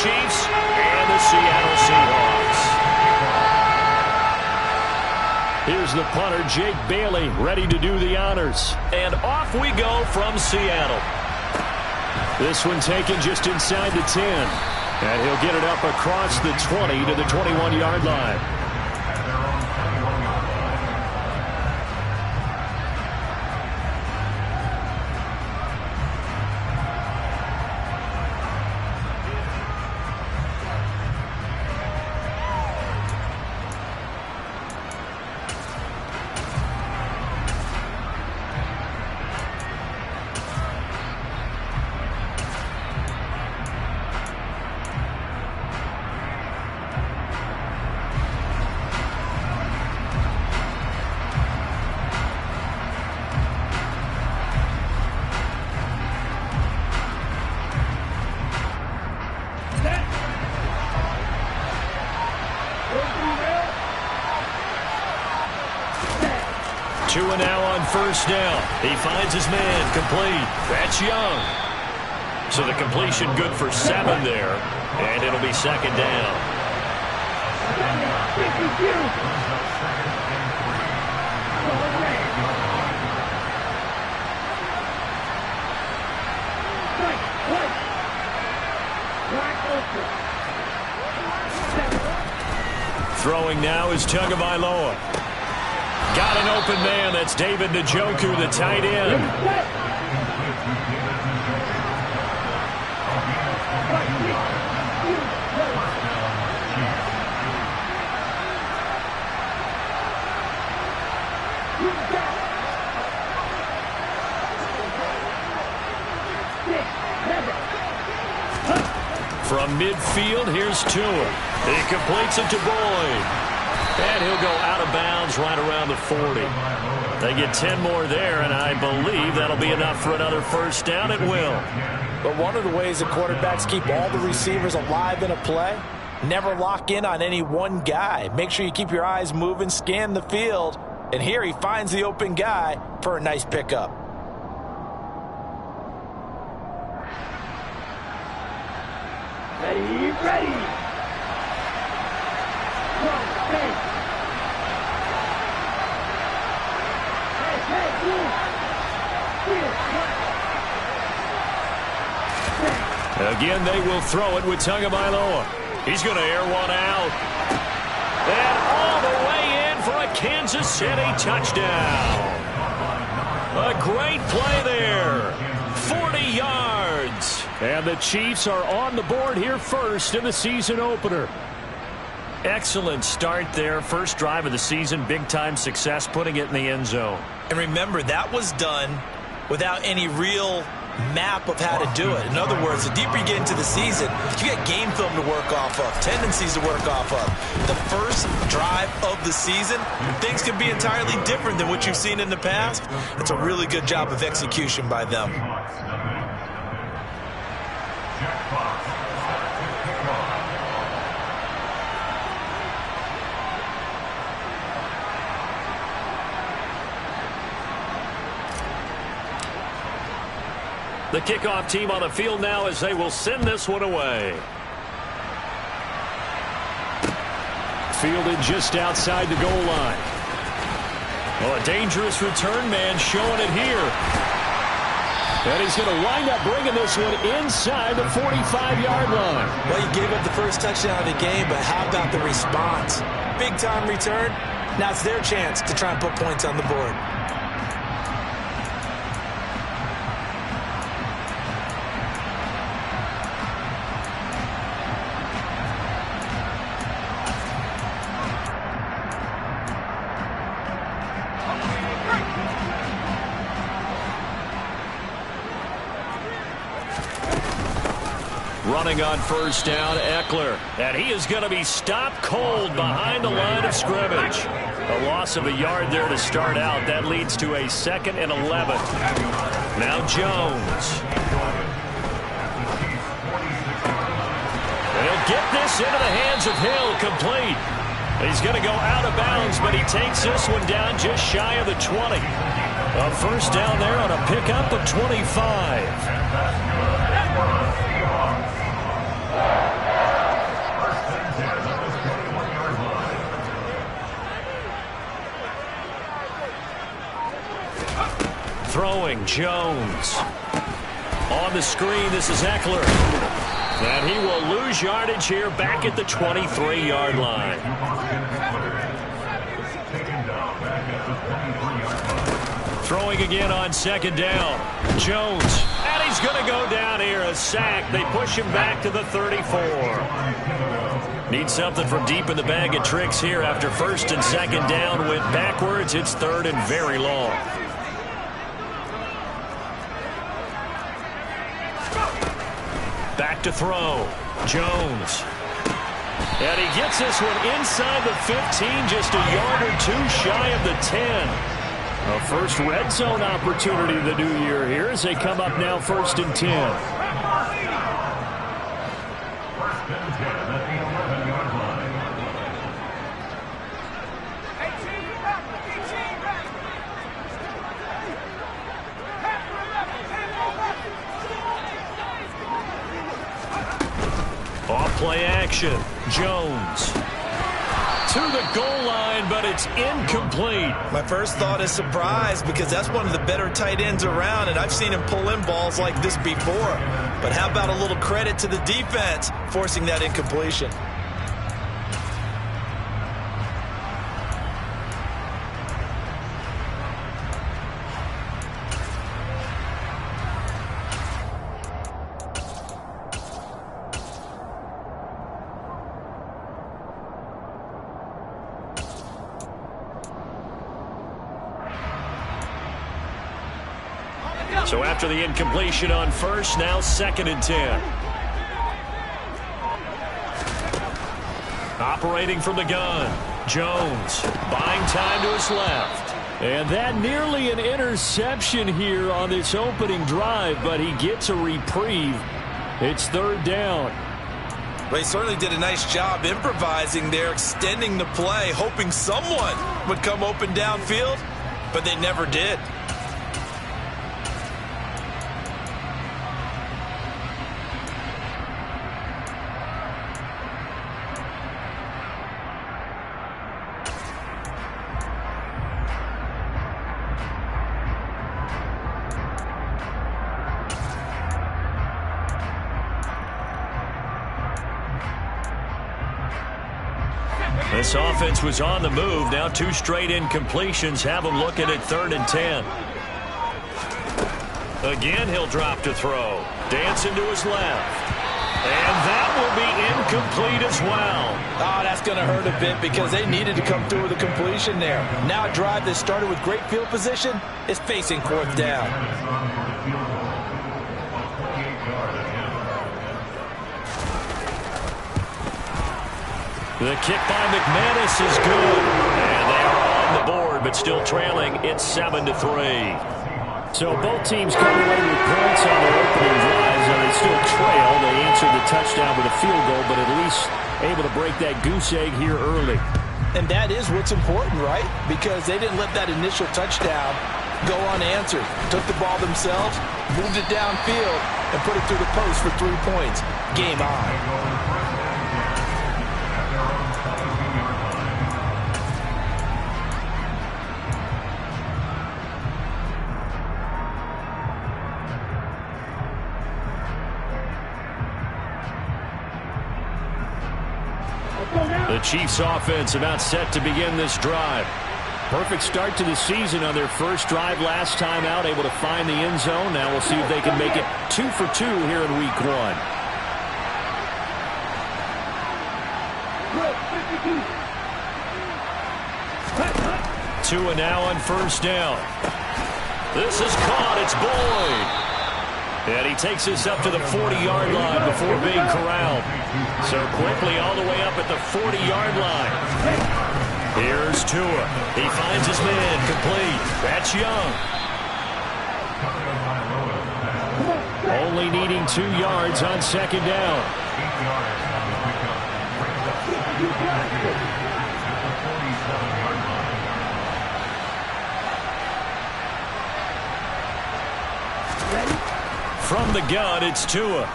Chiefs and the Seattle Seahawks. Here's the punter, Jake Bailey, ready to do the honors. And off we go from Seattle. This one taken just inside the 10. And he'll get it up across the 20 to the 21-yard line. Two and now on first down. He finds his man, complete. That's Young. So the completion good for 7 there, and it'll be second down. Throwing now is Tagovailoa. Got an open man. That's David Njoku, the tight end. From midfield, here's Tua. He completes it to Boyd. And he'll go out of bounds right around the 40. They get 10 more there, and I believe that'll be enough for another first down. It will. But one of the ways that quarterbacks keep all the receivers alive in a play, never lock in on any one guy. Make sure you keep your eyes moving, scan the field. And here he finds the open guy for a nice pickup. Ready. Again, they will throw it with Tagovailoa. He's going to air one out. And all the way in for a Kansas City touchdown. A great play there. 40 yards. And the Chiefs are on the board here first in the season opener. Excellent start there. First drive of the season. Big-time success putting it in the end zone. And remember, that was done without any real map of how to do it. In other words, the deeper you get into the season, you get game film to work off of, tendencies to work off of. The first drive of the season, things can be entirely different than what you've seen in the past. It's a really good job of execution by them. The kickoff team on the field now as they will send this one away. Fielded just outside the goal line. Well, a dangerous return man showing it here. And he's going to wind up bringing this one inside the 45-yard line. Well, you gave up the first touchdown of the game, but how about the response? Big-time return. Now it's their chance to try and put points on the board. Running on first down, Eckler. And he is going to be stopped cold behind the line of scrimmage. A loss of a yard there to start out. That leads to a 2nd and 11. Now Jones. And he'll get this into the hands of Hill, complete. He's going to go out of bounds, but he takes this one down just shy of the 20. A first down there on a pickup of 25. Throwing, Jones. On the screen, this is Eckler. And he will lose yardage here back at the 23-yard line. Throwing again on second down. Jones. And he's going to go down here. A sack. They push him back to the 34. Need something from deep in the bag of tricks here after first and second down went backwards. It's third and very long. Back to throw. Jones. And he gets this one inside the 15, just a yard or two shy of the 10. A first red zone opportunity the new year here as they come up now first and 10. Off play action. Jones. To the goal line, but it's incomplete. My first thought is surprise because that's one of the better tight ends around, and I've seen him pull in balls like this before. But how about a little credit to the defense forcing that incompletion? So after the incompletion on first, now second and 10. Operating from the gun. Jones buying time to his left. And that nearly an interception here on this opening drive, but he gets a reprieve. It's third down. Well, he certainly did a nice job improvising there, extending the play, hoping someone would come open downfield, but they never did. This offense was on the move. Now two straight incompletions have them looking at third and 10. Again, he'll drop to throw. Dancing to his left. And that will be incomplete as well. Oh, that's going to hurt a bit because they needed to come through with a completion there. Now a drive that started with great field position is facing fourth down. The kick by McManus is good. And they are on the board, but still trailing. It's 7-3. So both teams come away with points on their opening drives, and they still trail. They answered the touchdown with a field goal, but at least able to break that goose egg here early. And that is what's important, right? Because they didn't let that initial touchdown go unanswered. Took the ball themselves, moved it downfield, and put it through the post for 3 points. Game on. The Chiefs offense about set to begin this drive. Perfect start to the season on their first drive last time out, able to find the end zone. Now we'll see if they can make it 2 for 2 here in week 1. Tua now on first down. This is caught. It's Boyd. And he takes this up to the 40-yard line before being corralled. So quickly all the way up at the 40-yard line. Here's Tua. He finds his man complete. That's Young. Only needing 2 yards on second down. From the gun, it's Tua.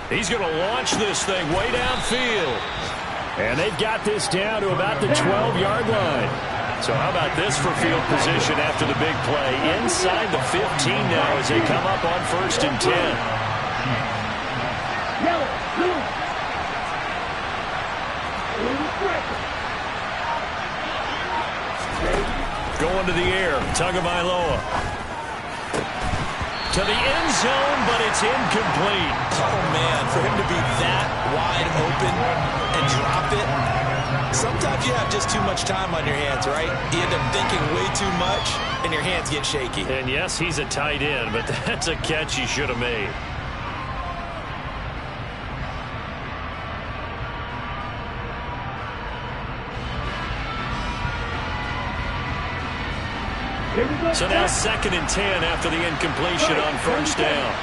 He's going to launch this thing way downfield. And they've got this down to about the 12-yard line. So how about this for field position after the big play? Inside the 15 now as they come up on 1st and 10. Going to the air, Tagovailoa. To the end zone, but it's incomplete. Oh, man, for him to be that wide open and drop it. Sometimes you have just too much time on your hands, right? You end up thinking way too much, and your hands get shaky. And yes, he's a tight end, but that's a catch he should have made. So now 2nd and 10 after the incompletion on 1st down.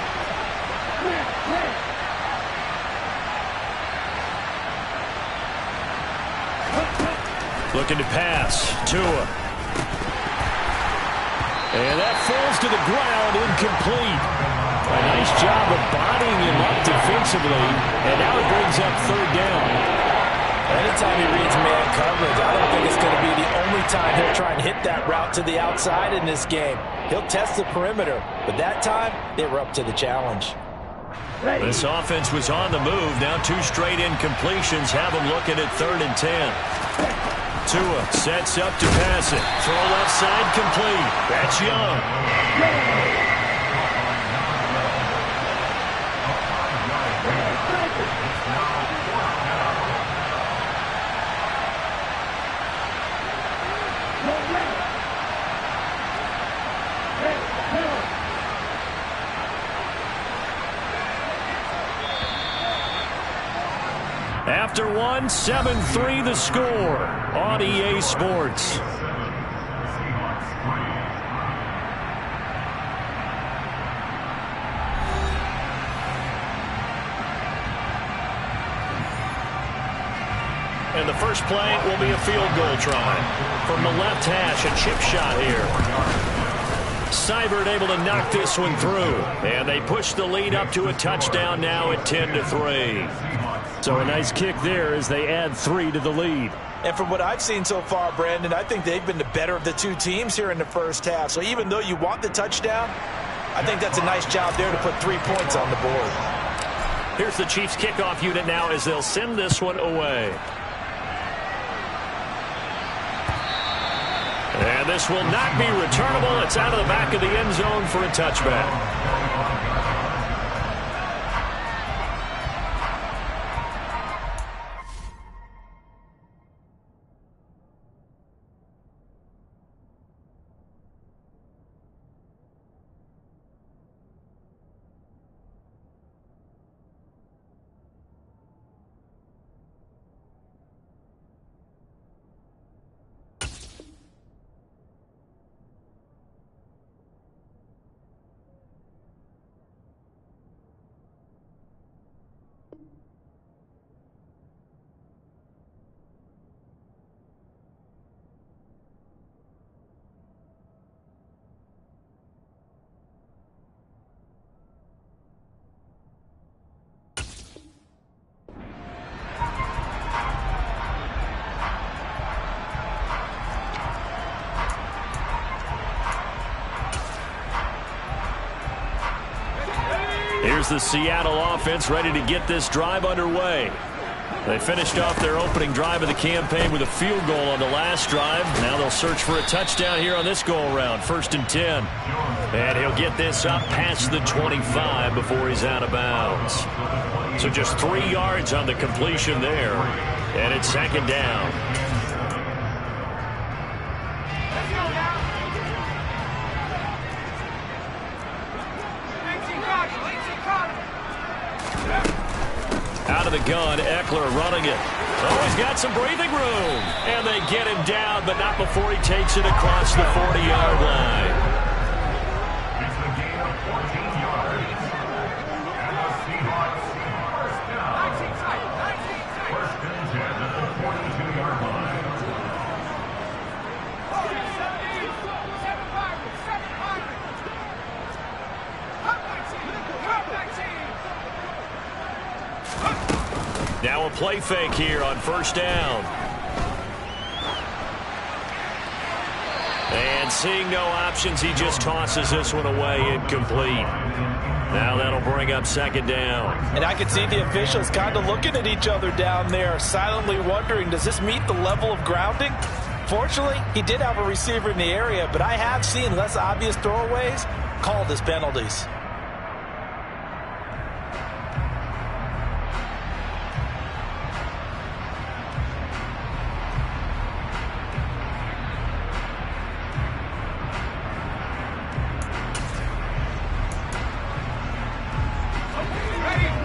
Looking to pass. Tua. And that falls to the ground, incomplete. A nice job of bodying him up defensively, and now it brings up 3rd down. Anytime he reads man coverage, I don't think it's going to be the only time he'll try and hit that route to the outside in this game. He'll test the perimeter, but that time, they were up to the challenge. This offense was on the move. Now 2 straight incompletions have them looking at 3rd and 10. Tua sets up to pass it. Throw left side complete. That's Young. After 1, 7-3 the score on EA Sports. And the first play will be a field goal try. From the left hash, a chip shot here. Seibert able to knock this one through. And they push the lead up to a touchdown now at 10-3. So a nice kick there as they add 3 to the lead. And from what I've seen so far, Brandon, I think they've been the better of the 2 teams here in the first half. So even though you want the touchdown, I think that's a nice job there to put 3 points on the board. Here's the Chiefs kickoff unit now as they'll send this one away. And this will not be returnable. It's out of the back of the end zone for a touchback. Here's the Seattle offense ready to get this drive underway. They finished off their opening drive of the campaign with a field goal on the last drive. Now they'll search for a touchdown here on this go-around. 1st and 10. And he'll get this up past the 25 before he's out of bounds. So just 3 yards on the completion there. And it's 2nd down. Out of the gun, Eckler running it. Oh, he's got some breathing room. And they get him down, but not before he takes it across the 40-yard line. It's a gain of 14 yards. And the Seahawks first down. First and 10 at the 42-yard line. Now a play fake here on 1st down. And seeing no options, he just tosses this one away, incomplete. Now that'll bring up second down. And I can see the officials kind of looking at each other down there, silently wondering, does this meet the level of grounding? Fortunately, he did have a receiver in the area, but I have seen less obvious throwaways called as penalties.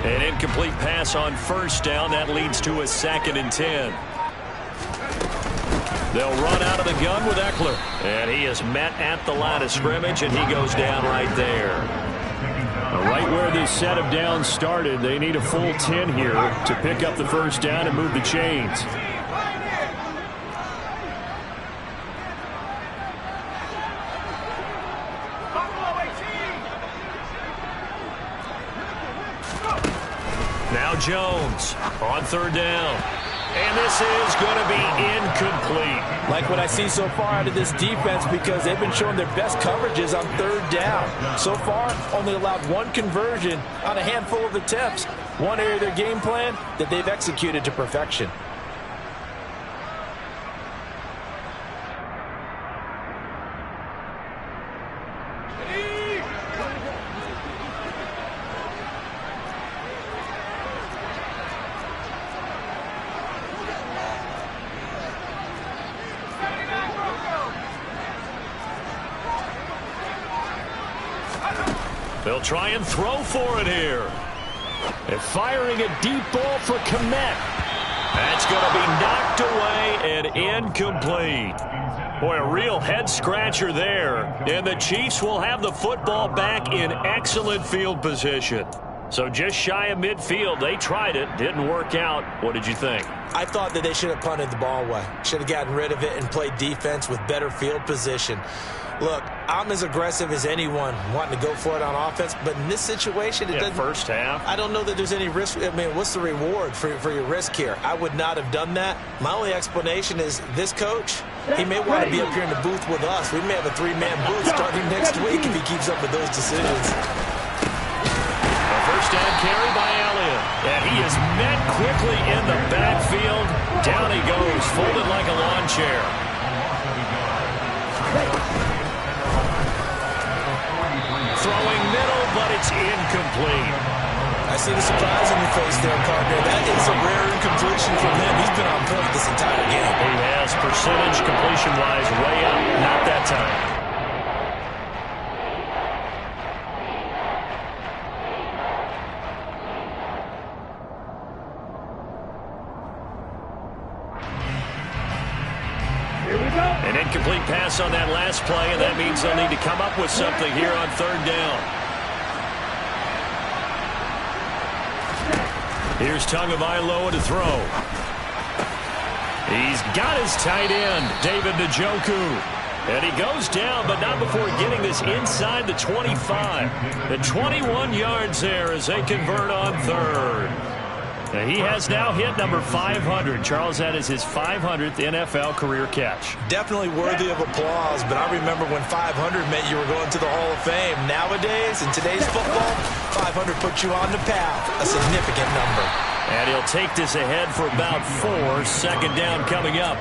An incomplete pass on first down. That leads to a 2nd and 10. They'll run out of the gun with Eckler. And he is met at the line of scrimmage, and he goes down right there. Right where this set of downs started, they need a full 10 here to pick up the first down and move the chains. Now Jones on 3rd down. And this is going to be incomplete. Like what I see so far out of this defense, because they've been showing their best coverages on 3rd down. So far, only allowed 1 conversion on a handful of attempts. One area of their game plan that they've executed to perfection. They'll try and throw for it here. They're firing a deep ball for Kmet. That's going to be knocked away and incomplete. Boy, a real head-scratcher there. And the Chiefs will have the football back in excellent field position. So just shy of midfield. They tried it. Didn't work out. What did you think? I thought that they should have punted the ball away. Should have gotten rid of it and played defense with better field position. Look, I'm as aggressive as anyone wanting to go for it on offense, but in this situation, it doesn't. First half. I don't know that there's any risk. I mean, what's the reward for your risk here? I would not have done that. My only explanation is this coach, he may want to be up here in the booth with us. We may have a 3-man booth starting next week if he keeps up with those decisions. A first down carry by Elliott. And he is met quickly in the backfield. Down he goes, folded like a lawn chair. Throwing middle, but it's incomplete. I see the surprise in your face there, partner. That is a rare incompletion from him. He's been on point this entire game. He has percentage completion-wise way up. Not that time. An incomplete pass on that last play, and that means they'll need to come up with something here on 3rd down. Here's Tagovailoa to throw. He's got his tight end, David Njoku. And he goes down, but not before getting this inside the 25. The 21 yards there as they convert on 3rd. And he has now hit number 500. Charles, that is his 500th NFL career catch. Definitely worthy of applause, but I remember when 500 meant you were going to the Hall of Fame. Nowadays, in today's football, 500 puts you on the path, a significant number. And he'll take this ahead for about 4. 2nd down coming up.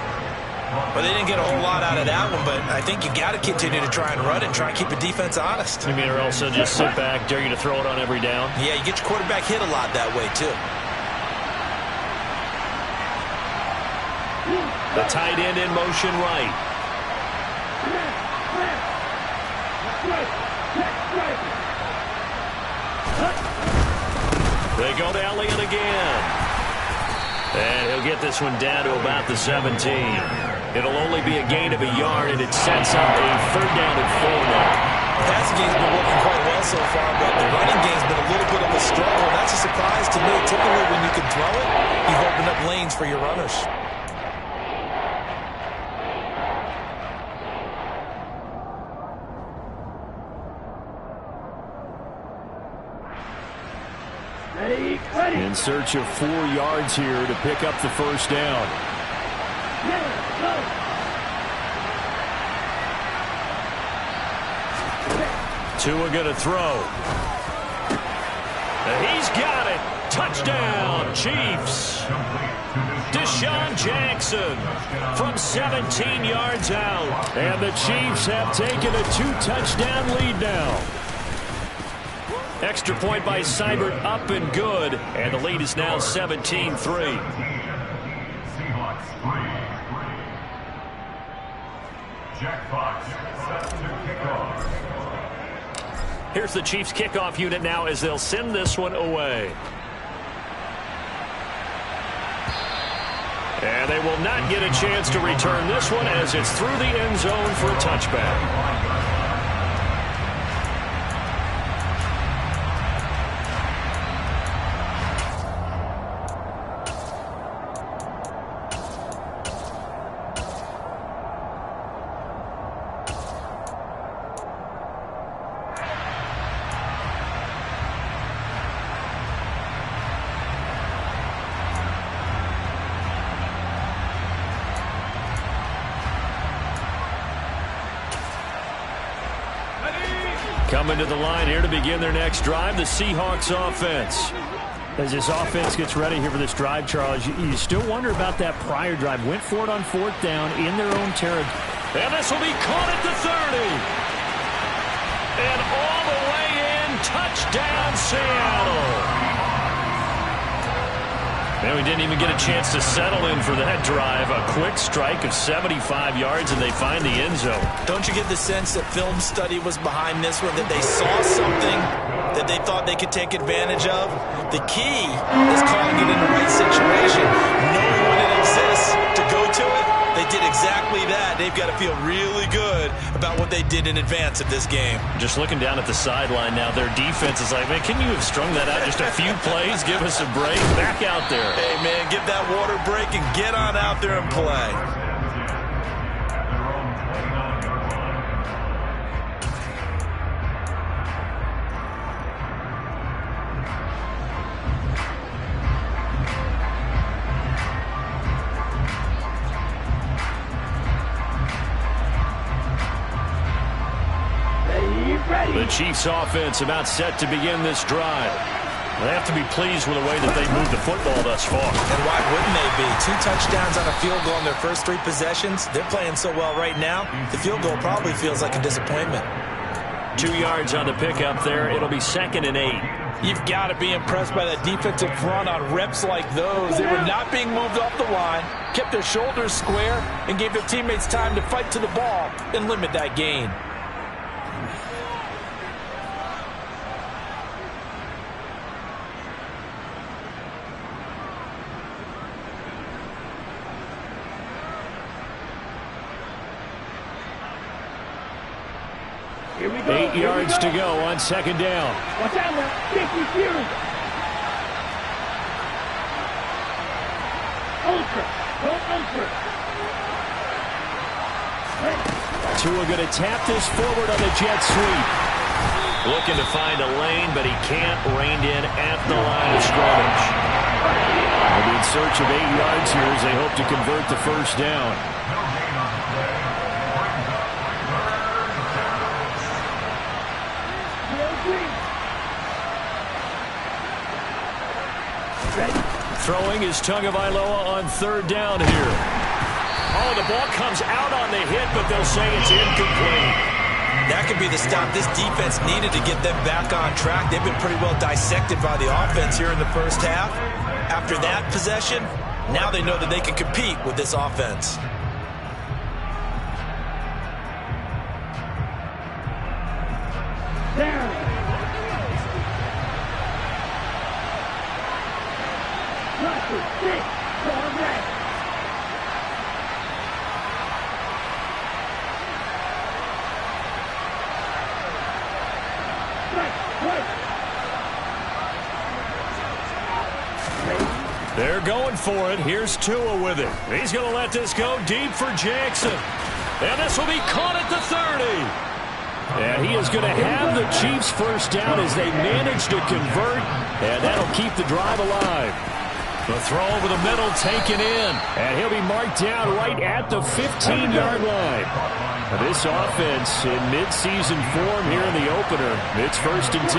Well, they didn't get a whole lot out of that one, but I think you got to continue to try and run it and try and keep the defense honest. You mean, or also just sit back, dare you to throw it on every down? Yeah, you get your quarterback hit a lot that way, too. The tight end in motion right. They go to Elliott again. And he'll get this one down to about the 17. It'll only be a gain of a yard, and it sets up a 3rd down and 4 now. The passing game's been working quite well so far, but the running game's been a little bit of a struggle, and that's a surprise to me. Typically, when you can throw it, you've opened up lanes for your runners. In search of 4 yards here to pick up the first down. Tua going to throw. He's got it. Touchdown, Chiefs. Deshaun Jackson from 17 yards out. And the Chiefs have taken a 2-touchdown lead now. Extra point by Seibert up and good. And the lead is now 17-3. Seahawks 3. Jack Fox set to kick off. Here's the Chiefs kickoff unit now as they'll send this one away. And they will not get a chance to return this one as it's through the end zone for a touchback. Coming to the line here to begin their next drive, the Seahawks offense. As this offense gets ready here for this drive, Charles, you still wonder about that prior drive. Went for it on 4th down in their own territory. And this will be caught at the 30. And all the way in, touchdown Seattle. And we didn't even get a chance to settle in for that drive. A quick strike of 75 yards, and they find the end zone. Don't you get the sense that film study was behind this one, that they saw something that they thought they could take advantage of? The key is calling it in the right situation, knowing when it exists to go to it. They did exactly that. They've got to feel really good about what they did in advance of this game. Just looking down at the sideline now, their defense is like, man, can you have strung that out just a few plays? Give us a break. Back out there. Hey, man, give that water break and get on out there and play. The Chiefs offense about set to begin this drive. They have to be pleased with the way that they moved the football thus far. And why wouldn't they be? 2 touchdowns on a field goal in their first 3 possessions. They're playing so well right now, the field goal probably feels like a disappointment. 2 yards on the pickup there. It'll be 2nd and 8. You've got to be impressed by that defensive front on reps like those. They were not being moved off the line, kept their shoulders square, and gave their teammates time to fight to the ball and limit that gain. Here we go. 8 yards to go on 2nd down. Watch out now. 50 Fury. Ultra. Go ultra. Tua going to tap this forward on the jet sweep. Looking to find a lane, but he can't. Reined in at the line of scrimmage. They'll be in search of 8 yards here as they hope to convert the first down. Throwing is Tagovailoa on 3rd down here. Oh, the ball comes out on the hit, but they'll say it's incomplete. That could be the stop this defense needed to get them back on track. They've been pretty well dissected by the offense here in the first half. After that possession, now they know that they can compete with this offense. They're going for it. Here's Tua with it. He's going to let this go deep for Jackson. And this will be caught at the 30. And he is going to have the Chiefs first down as they manage to convert. And that'll keep the drive alive. The throw over the middle taken in. And he'll be marked down right at the 15-yard line. This offense in midseason form here in the opener. It's 1st and 10.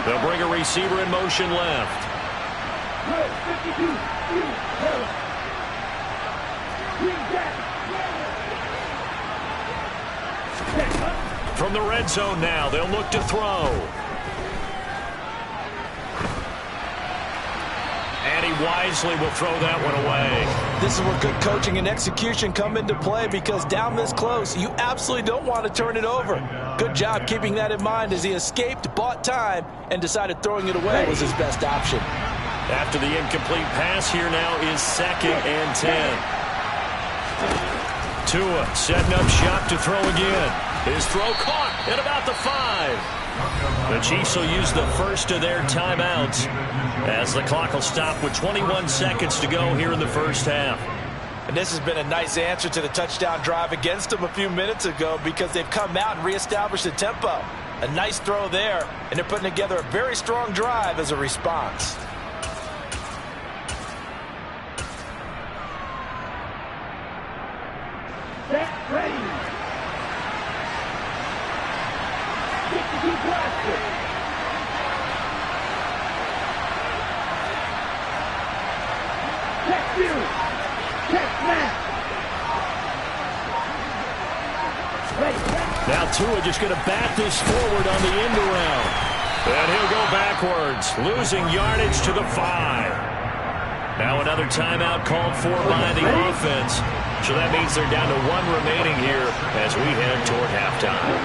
They'll bring a receiver in motion left. From the red zone now, they'll look to throw. And he wisely will throw that one away. This is where good coaching and execution come into play, because down this close, you absolutely don't want to turn it over. Good job keeping that in mind as he escaped, bought time, and decided throwing it away was his best option. After the incomplete pass, here now is 2nd and 10. Tua setting up shop to throw again. His throw caught at about the 5. The Chiefs will use the first of their timeouts as the clock will stop with 21 seconds to go here in the first half. And this has been a nice answer to the touchdown drive against them a few minutes ago, because they've come out and reestablished the tempo. A nice throw there, and they're putting together a very strong drive as a response. Set, ready. Now Tua just going to bat this forward on the end around. And he'll go backwards, losing yardage to the 5. Now another timeout called for by the offense. So that means they're down to 1 remaining here as we head toward halftime.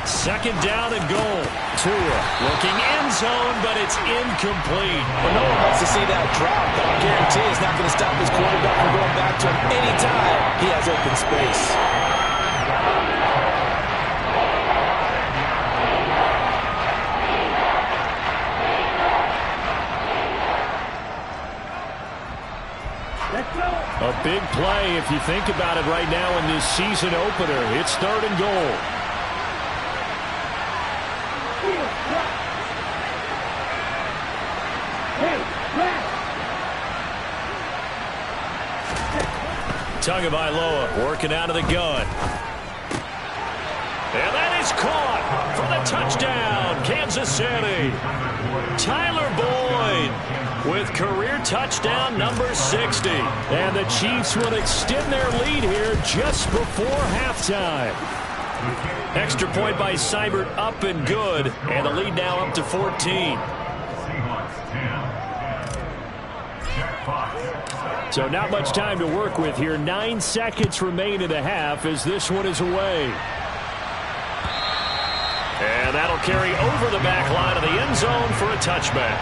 2nd down and goal. Tua looking end zone, but it's incomplete. Well, no one wants to see that drop, but I guarantee it's not going to stop his quarterback from going back to him anytime he has open space. A big play if you think about it right now in this season opener. It's 3rd and goal. Tagovailoa working out of the gun. And that is caught for the touchdown, Kansas City. Tyler Boyd with career touchdown number 60. And the Chiefs will extend their lead here just before halftime. Extra point by Seibert up and good. And the lead now up to 14. So not much time to work with here. 9 seconds remain in the half as this one is away. And that'll carry over the back line of the end zone for a touchback.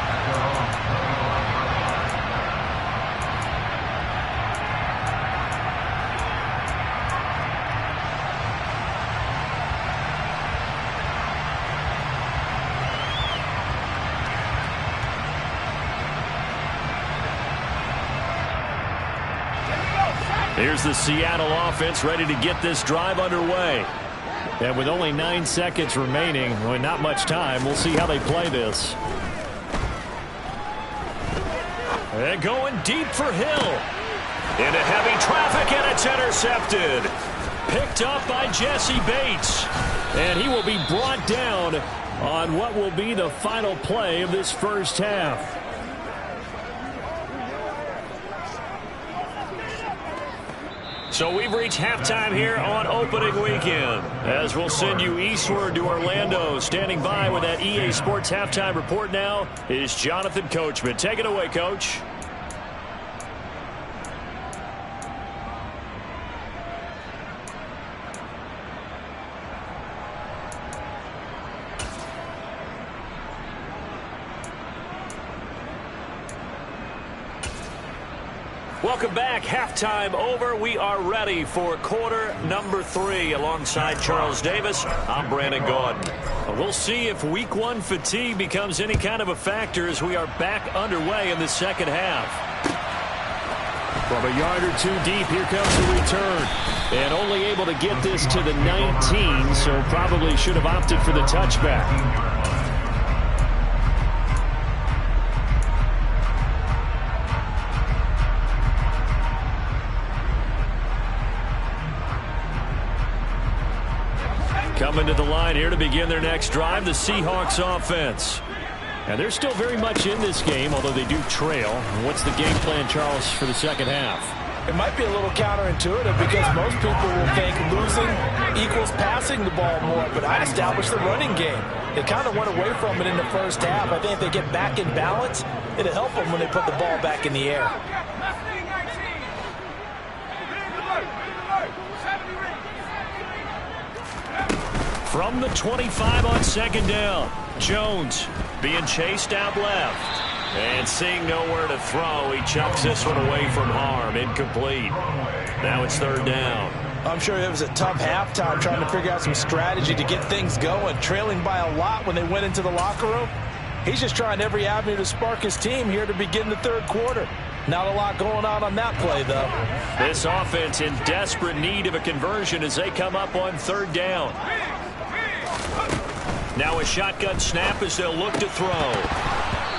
Here's the Seattle offense ready to get this drive underway. And with only 9 seconds remaining, well, not much time, we'll see how they play this. And going deep for Hill. Into heavy traffic, and it's intercepted. Picked up by Jesse Bates. And he will be brought down on what will be the final play of this first half. So we've reached halftime here on opening weekend, as we'll send you eastward to Orlando. Standing by with that EA Sports halftime report now is Jonathan Coachman. Take it away, Coach. Welcome back. Halftime over. We are ready for quarter number 3 alongside Charles Davis. I'm Brandon Gordon. We'll see if week 1 fatigue becomes any kind of a factor as we are back underway in the second half. From a yard or two deep, here comes the return. And only able to get this to the 19, so probably should have opted for the touchback. Coming to the line here to begin their next drive, the Seahawks offense. And they're still very much in this game, although they do trail. What's the game plan, Charles, for the second half? It might be a little counterintuitive because most people will think losing equals passing the ball more, but I'd establish the running game. They kind of went away from it in the first half. I think if they get back in balance, it'll help them when they put the ball back in the air. From the 25 on second down, Jones being chased out left. And seeing nowhere to throw, he chucks this one away from harm. Incomplete. Now it's third down. I'm sure it was a tough halftime trying to figure out some strategy to get things going. Trailing by a lot when they went into the locker room. He's just trying every avenue to spark his team here to begin the third quarter. Not a lot going on that play, though. This offense in desperate need of a conversion as they come up on third down. Now a shotgun snap as they'll look to throw.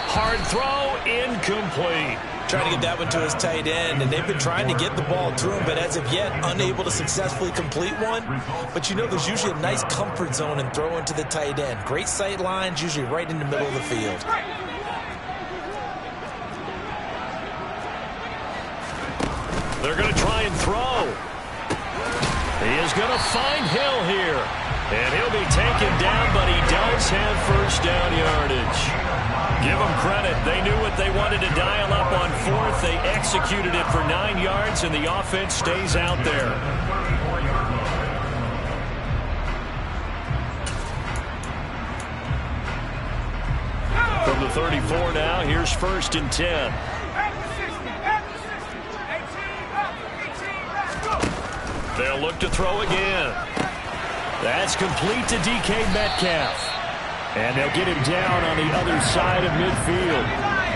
Hard throw, incomplete. Trying to get that one to his tight end, and they've been trying to get the ball to him, but as of yet, unable to successfully complete one. But you know there's usually a nice comfort zone in throwing to the tight end. Great sight lines, usually right in the middle of the field. They're going to try and throw. He is going to find Hill here. And he'll be taken down, but he does have first down yardage. Give them credit. They knew what they wanted to dial up on fourth. They executed it for 9 yards, and the offense stays out there. From the 34 now, here's first and 10. They'll look to throw again. That's complete to DK Metcalf. And they'll get him down on the other side of midfield.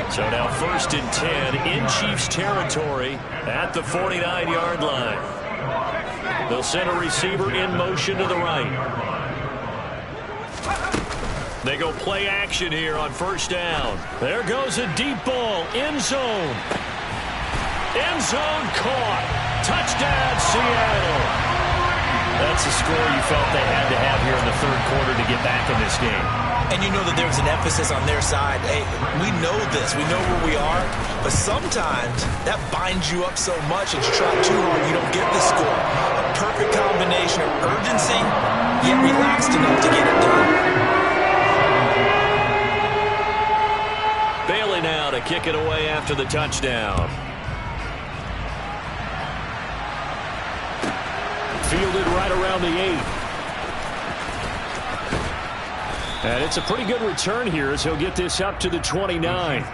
So now first and 10 in Chiefs territory at the 49-yard line. They'll send a receiver in motion to the right. They go play action here on first down. There goes a deep ball. End zone. End zone caught. Touchdown, Seattle. That's a score you felt they had to have here in the third quarter to get back in this game. And you know that there was an emphasis on their side. Hey, we know this. We know where we are. But sometimes that binds you up so much and you try too hard, you don't get the score. A perfect combination of urgency, yet relaxed enough to get it done. Bailey now to kick it away after the touchdown. Fielded right around the 8. And it's a pretty good return here as he'll get this up to the 29.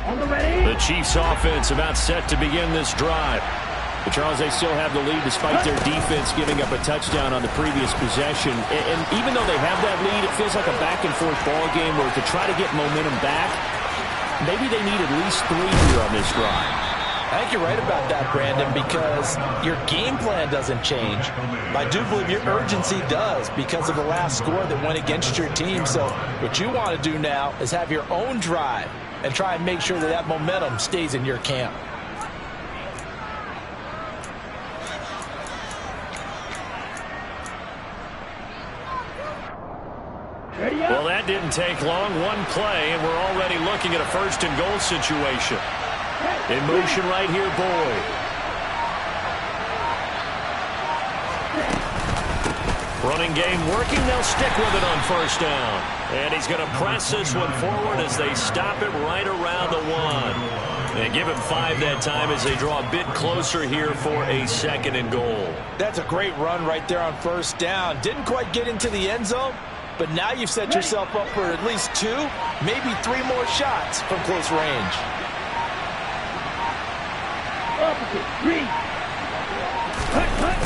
The Chiefs offense about set to begin this drive. But Charles, they still have the lead despite their defense giving up a touchdown on the previous possession. And even though they have that lead, it feels like a back-and-forth ball game where to try to get momentum back, maybe they need at least 3 here on this drive. I think you're right about that, Brandon, because your game plan doesn't change. I do believe your urgency does because of the last score that went against your team. So what you want to do now is have your own drive and try and make sure that that momentum stays in your camp. Well, that didn't take long. One play, and we're already looking at a first-and-goal situation. In motion right here, Boyd. Running game working. They'll stick with it on first down. And he's going to press this one forward as they stop it right around the 1. They give him 5 that time as they draw a bit closer here for a 2nd and goal. That's a great run right there on first down. Didn't quite get into the end zone, but now you've set yourself up for at least 2, maybe 3 more shots from close range.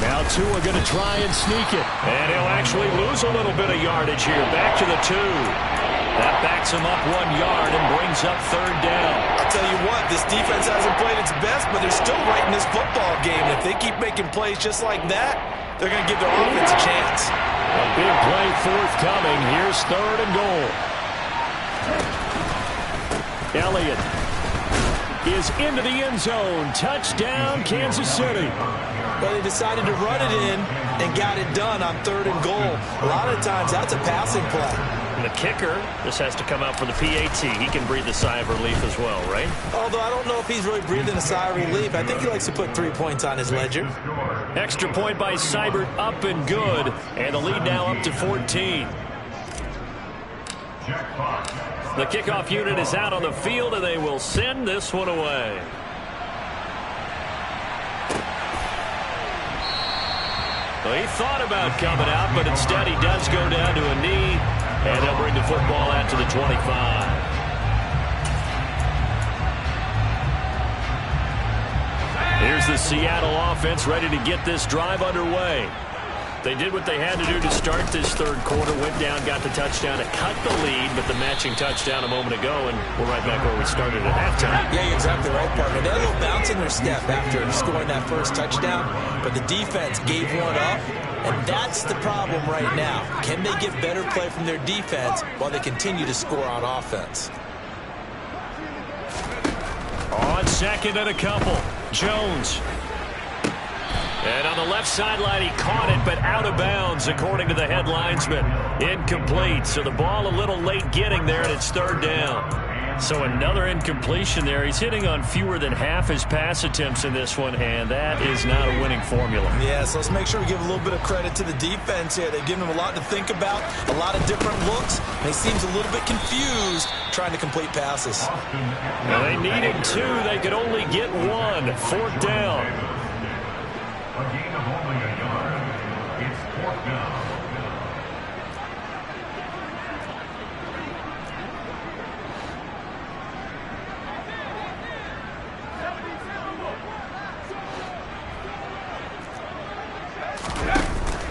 Now Tua going to try and sneak it. And he'll actually lose a little bit of yardage here. Back to the 2. That backs him up 1 yard and brings up 3rd down. I'll tell you what, this defense hasn't played its best, but they're still right in this football game. And if they keep making plays just like that, they're going to give their offense a chance. A big play forthcoming. Here's 3rd and goal. Elliott is into the end zone. Touchdown, Kansas City. Well, they decided to run it in and got it done on 3rd and goal. A lot of times, that's a passing play. And the kicker just has to come out for the PAT. He can breathe a sigh of relief as well, right? Although I don't know if he's really breathing a sigh of relief. I think he likes to put 3 points on his ledger. Extra point by Seibert, up and good. And the lead now up to 14. The kickoff unit is out on the field, and they will send this one away. Well, he thought about coming out, but instead he does go down to a knee, and they'll bring the football out to the 25. Here's the Seattle offense ready to get this drive underway. They did what they had to do to start this 3rd quarter, went down, got the touchdown to cut the lead, but the matching touchdown a moment ago, and we're right back where we started at halftime. Yeah, you're exactly right, partner. They had a little bounce in their step after scoring that first touchdown, but the defense gave one up, and that's the problem right now. Can they get better play from their defense while they continue to score on offense? On 2nd and a couple, Jones. And on the left sideline, he caught it, but out of bounds, according to the head linesman. Incomplete, so the ball a little late getting there, and it's 3rd down. So another incompletion there. He's hitting on fewer than half his pass attempts in this one, and that is not a winning formula. Yeah, so let's make sure we give a little bit of credit to the defense here. They've given him a lot to think about, a lot of different looks, and he seems a little bit confused trying to complete passes. Well, they needed 2. They could only get 1. 4th down. A gain of only a yard. It's 4th down.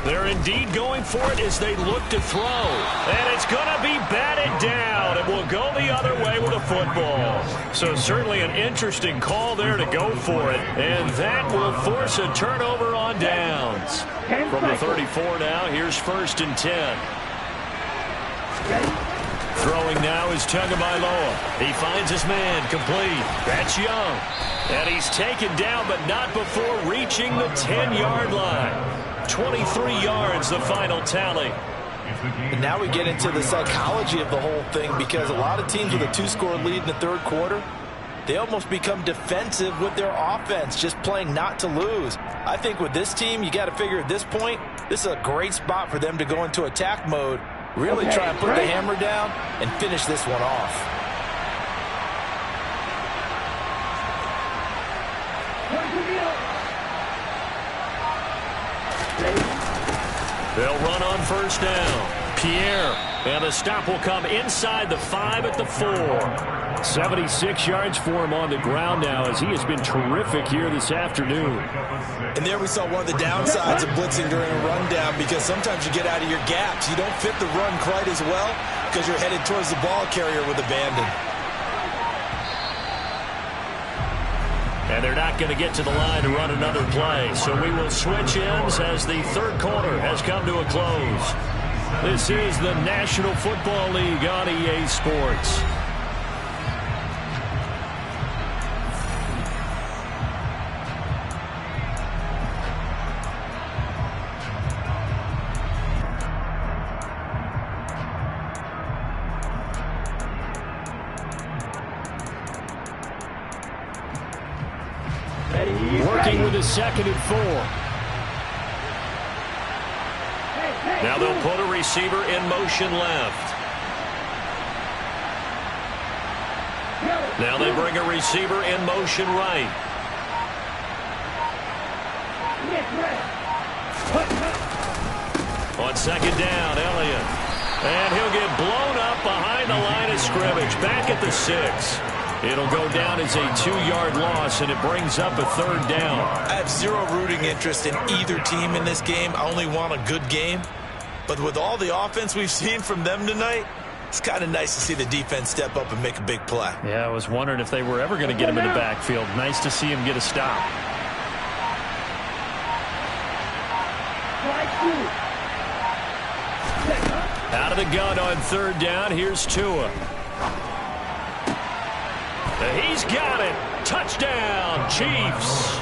They're indeed going for it as they look to throw. And it's going to be batted down. It will go the other way with a football. So certainly an interesting call there to go for it. And that will force a turnover on downs. From the 34 now, here's 1st and 10. Throwing now is Tagovailoa. He finds his man complete. That's Young. And he's taken down, but not before reaching the 10-yard line. 23 yards, the final tally. And now we get into the psychology of the whole thing, because a lot of teams with a 2-score lead in the 3rd quarter, they almost become defensive with their offense, just playing not to lose. I think with this team, you got to figure at this point, this is a great spot for them to go into attack mode, really try and put the hammer down and finish this one off. They'll run on first down. Pierre, and the stop will come inside the 5 at the 4. 76 yards for him on the ground now, as he has been terrific here this afternoon. And there we saw one of the downsides of blitzing during a rundown, because sometimes you get out of your gaps. You don't fit the run quite as well because you're headed towards the ball carrier with abandon. And they're not going to get to the line to run another play. So we will switch ends as the 3rd quarter has come to a close. This is the National Football League on EA Sports. Working with a 2nd and 4. Now they'll put a receiver in motion left. Now they bring a receiver in motion right. On second down, Elliott. And he'll get blown up behind the line of scrimmage. Back at the 6. It'll go down as a 2-yard loss, and it brings up a third down. I have zero rooting interest in either team in this game. I only want a good game. But with all the offense we've seen from them tonight, it's kind of nice to see the defense step up and make a big play. Yeah, I was wondering if they were ever going to get him in the backfield. Nice to see him get a stop. Out of the gun on third down. Here's Tua. He's got it. Touchdown, Chiefs.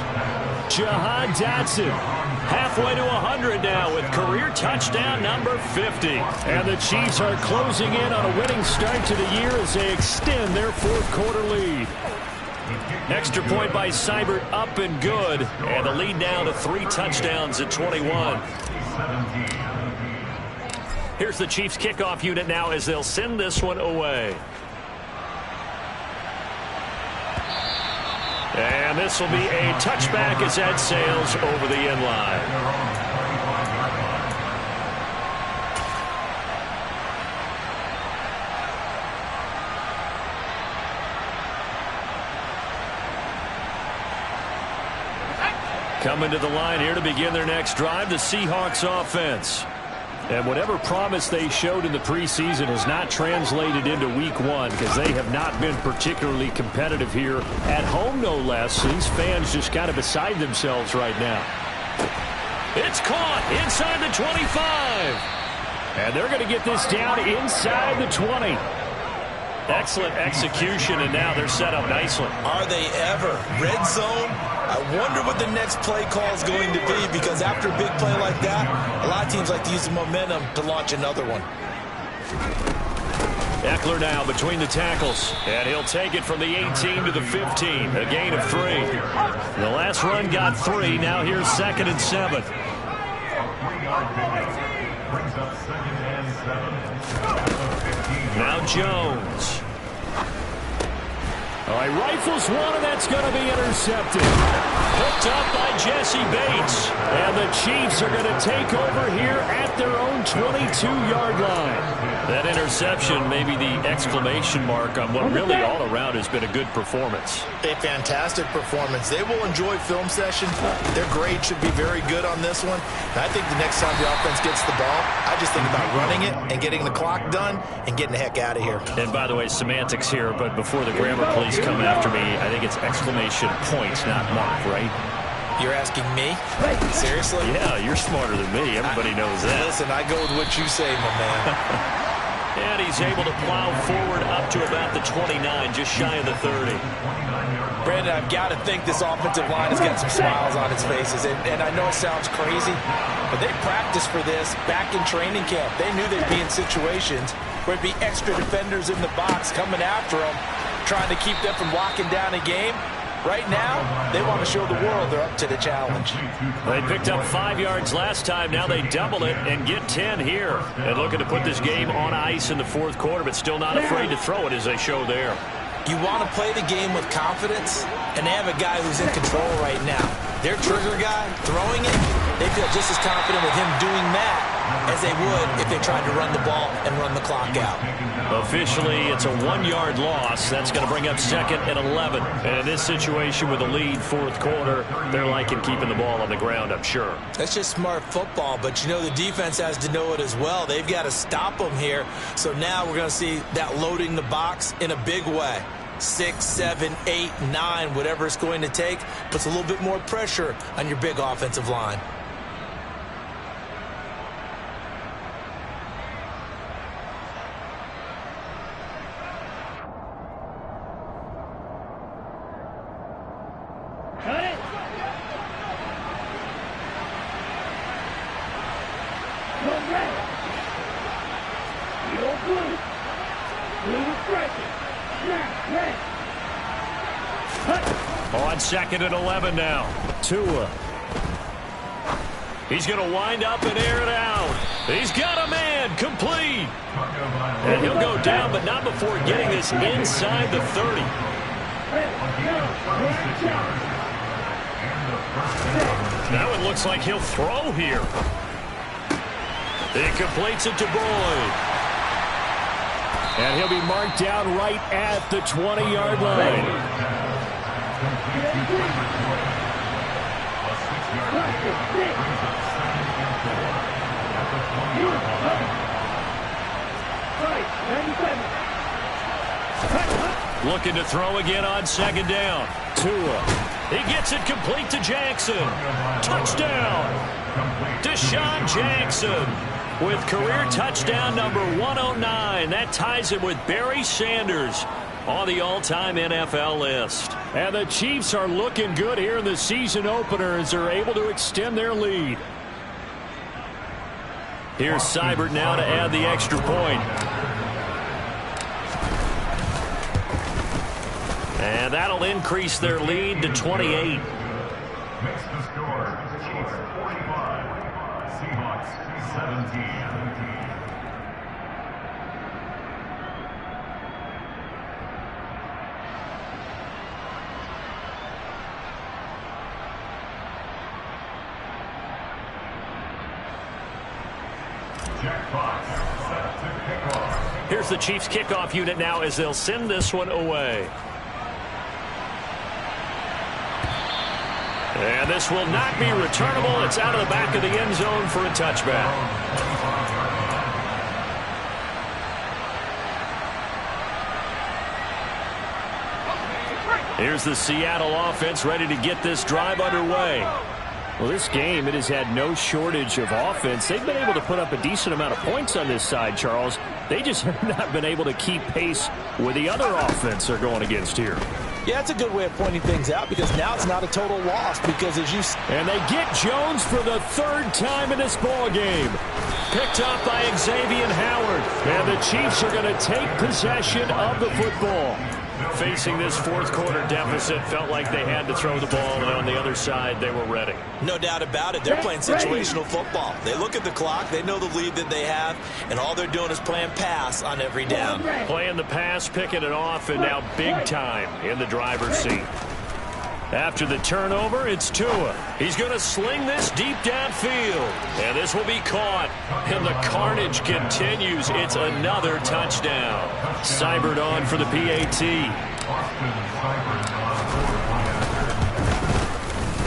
Jahan Dotson halfway to 100 now with career touchdown number 50. And the Chiefs are closing in on a winning start to the year as they extend their fourth-quarter lead. Extra point by Seibert up and good. And the lead now to 3 touchdowns at 21. Here's the Chiefs kickoff unit now as they'll send this one away. And this will be a touchback as that sails over the end line. Coming to the line here to begin their next drive, the Seahawks offense. And whatever promise they showed in the preseason has not translated into week 1 because they have not been particularly competitive here at home, no less. These fans just kind of beside themselves right now. It's caught inside the 25. And they're going to get this down inside the 20. Excellent execution, and now they're set up nicely. Are they ever? Red zone? I wonder what the next play call is going to be, because after a big play like that, a lot of teams like to use the momentum to launch another one. Eckler now between the tackles, and he'll take it from the 18 to the 15, a gain of 3. The last run got 3. Now here's 2nd and 7. Now Jones. All right, rifles one, and that's going to be intercepted. Picked up by Jesse Bates. And the Chiefs are going to take over here at their own 22-yard line. That interception may be the exclamation mark on what really all around has been a good performance. A fantastic performance. They will enjoy film session. Their grade should be very good on this one. And I think the next time the offense gets the ball, I just think about running it and getting the clock done and getting the heck out of here. And by the way, semantics here, but before the grammar police come after me, I think it's exclamation points, not mark, right? You're asking me? Seriously? Yeah, you're smarter than me. Everybody knows that. Listen, I go with what you say, my man. And he's able to plow forward up to about the 29, just shy of the 30. Brandon, I've got to think this offensive line has got some smiles on its faces. And I know it sounds crazy, but they practiced for this back in training camp. They knew they'd be in situations where it'd be extra defenders in the box coming after them, trying to keep them from locking down a game. Right now, they want to show the world they're up to the challenge. They picked up 5 yards last time. Now they double it and get 10 here. And looking to put this game on ice in the fourth quarter, but still not afraid to throw it as they show there. You want to play the game with confidence, and they have a guy who's in control right now. Their trigger guy, throwing it, they feel just as confident with him doing that as they would if they tried to run the ball and run the clock out. Officially, it's a 1-yard loss. That's going to bring up 2nd and 11. And in this situation with a lead fourth quarter, they're liking keeping the ball on the ground, I'm sure. That's just smart football, but you know the defense has to know it as well. They've got to stop them here. So now we're going to see that loading the box in a big way. 6, 7, 8, 9, whatever it's going to take, puts a little bit more pressure on your big offensive line. On 2nd and 11 now. Tua. He's going to wind up and air it out. He's got a man, complete. And he'll go down, but not before getting this inside the 30. Now it looks like he'll throw here. He completes it to Boyd. And he'll be marked down right at the 20-yard line. Looking to throw again on second down. Tua. He gets it complete to Jackson. Touchdown. Deshaun Jackson with career touchdown number 109. That ties him with Barry Sanders on the all-time NFL list. And the Chiefs are looking good here in the season opener as they're able to extend their lead. Here's Seibert now to add the extra point. And that'll increase their lead to 28. Makes the score. Chiefs 45. Seahawks 17. Here's the Chiefs kickoff unit now as they'll send this one away. And this will not be returnable. It's out of the back of the end zone for a touchback. Here's the Seattle offense ready to get this drive underway. Well, this game, it has had no shortage of offense. They've been able to put up a decent amount of points on this side, Charles. They just have not been able to keep pace with the other offense they're going against here. Yeah, that's a good way of pointing things out because now it's not a total loss because as you... And they get Jones for the third time in this ball game. Picked up by Xavier Howard. And the Chiefs are going to take possession of the football. Facing this fourth quarter deficit, felt like they had to throw the ball, and on the other side, they were ready. No doubt about it. They're playing situational football. They look at the clock, they know the lead that they have, and all they're doing is playing pass on every down. Playing the pass, picking it off, and now big time in the driver's seat. After the turnover, it's Tua. He's going to sling this deep downfield. And this will be caught. And the carnage continues. It's another touchdown. Seibert on for the PAT.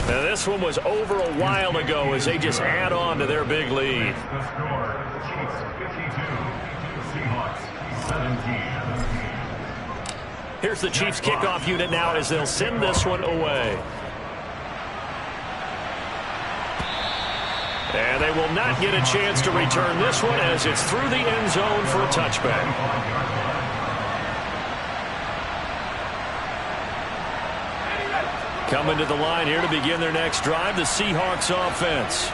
Now this one was over a while ago as they just add on to their big lead. The score, Chiefs 52, Seahawks 17. Here's the Chiefs kickoff unit now as they'll send this one away. And they will not get a chance to return this one as it's through the end zone for a touchback. Coming to the line here to begin their next drive, the Seahawks offense.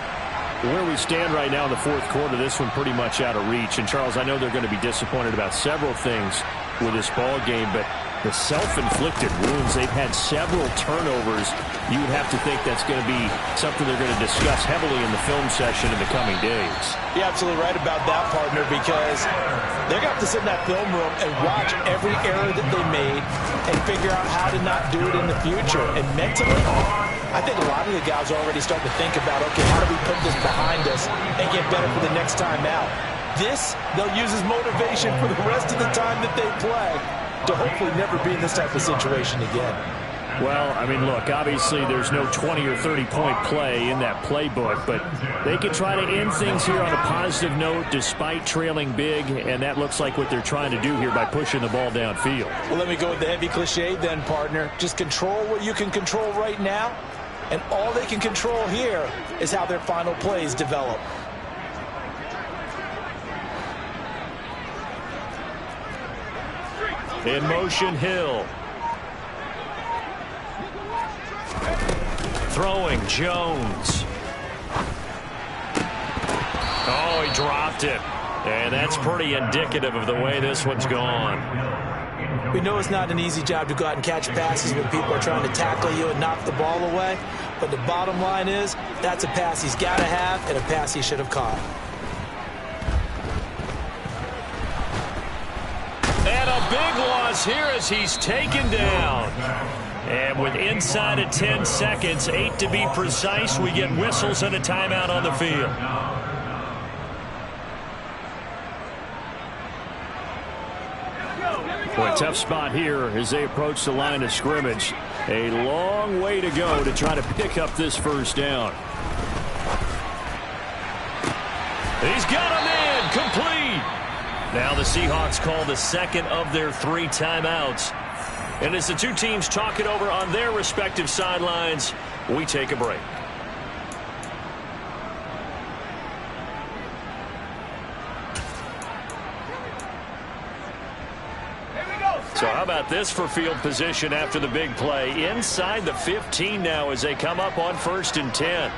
Where we stand right now in the fourth quarter, this one pretty much out of reach. And, Charles, I know they're going to be disappointed about several things with this ball game, but the self-inflicted wounds, they've had several turnovers. You would have to think that's going to be something they're going to discuss heavily in the film session in the coming days. You're absolutely right about that, partner, because they're going to have to sit in that film room and watch every error that they made and figure out how to not do it in the future. And mentally, I think a lot of the guys are already starting to think about, okay, how do we put this behind us and get better for the next time out? This, they'll use as motivation for the rest of the time that they play to hopefully never be in this type of situation again. Well, I mean, look, obviously there's no 20 or 30-point play in that playbook, but they can try to end things here on a positive note despite trailing big, and that looks like what they're trying to do here by pushing the ball downfield. Well, let me go with the heavy cliche then, partner. Just control what you can control right now, and all they can control here is how their final plays develop. In motion, Hill. Throwing, Jones. Oh, he dropped it. And that's pretty indicative of the way this one's gone. We know it's not an easy job to go out and catch passes when people are trying to tackle you and knock the ball away. But the bottom line is, that's a pass he's got to have and a pass he should have caught. And a big loss here as he's taken down. And with inside of 10 seconds, 8 to be precise, we get whistles and a timeout on the field. Well, a tough spot here as they approach the line of scrimmage. A long way to go to try to pick up this first down. He's got him in, complete. Now the Seahawks call the second of their 3 timeouts. And as the two teams talk it over on their respective sidelines, we take a break. So how about this for field position after the big play? Inside the 15 now as they come up on 1st and 10.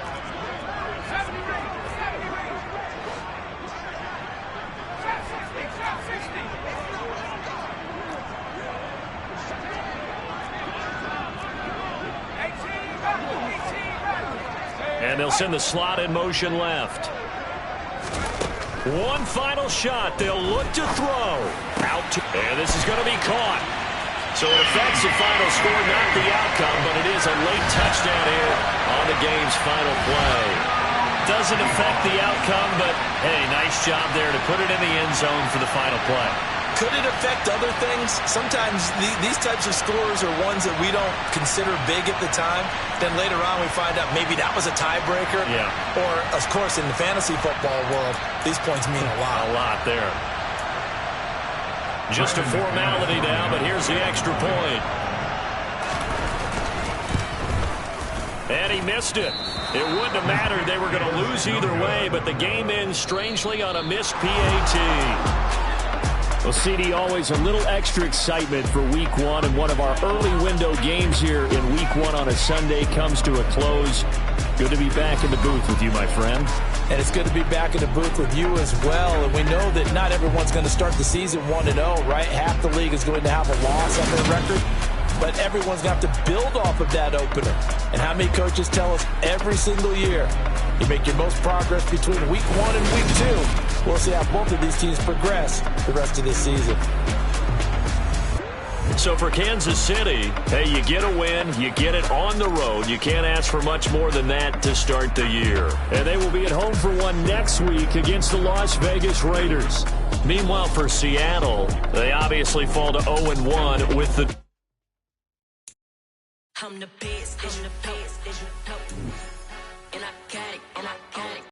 And they'll send the slot in motion left. One final shot. They'll look to throw. Out to, and this is going to be caught. So it affects the final score, not the outcome, but it is a late touchdown here on the game's final play. Doesn't affect the outcome, but hey, nice job there to put it in the end zone for the final play. Could it affect other things? Sometimes these types of scores are ones that we don't consider big at the time. Then later on we find out maybe that was a tiebreaker. Yeah. Or, of course, in the fantasy football world, these points mean a lot. A lot there. Just a formality now, but here's the extra point. And he missed it. It wouldn't have mattered. They were going to lose either way, but the game ends strangely on a missed PAT. Well, CD, always a little extra excitement for Week 1, and one of our early window games here in Week 1 on a Sunday comes to a close. Good to be back in the booth with you, my friend. And it's good to be back in the booth with you as well. And we know that not everyone's going to start the season 1-0, right? Half the league is going to have a loss on their record. But everyone's going to have to build off of that opener. And how many coaches tell us every single year, you make your most progress between Week 1 and Week 2. We'll see how both of these teams progress the rest of this season. So for Kansas City, hey, you get a win, you get it on the road. You can't ask for much more than that to start the year. And they will be at home for one next week against the Las Vegas Raiders. Meanwhile, for Seattle, they obviously fall to 0-1 with the... I'm the best, and I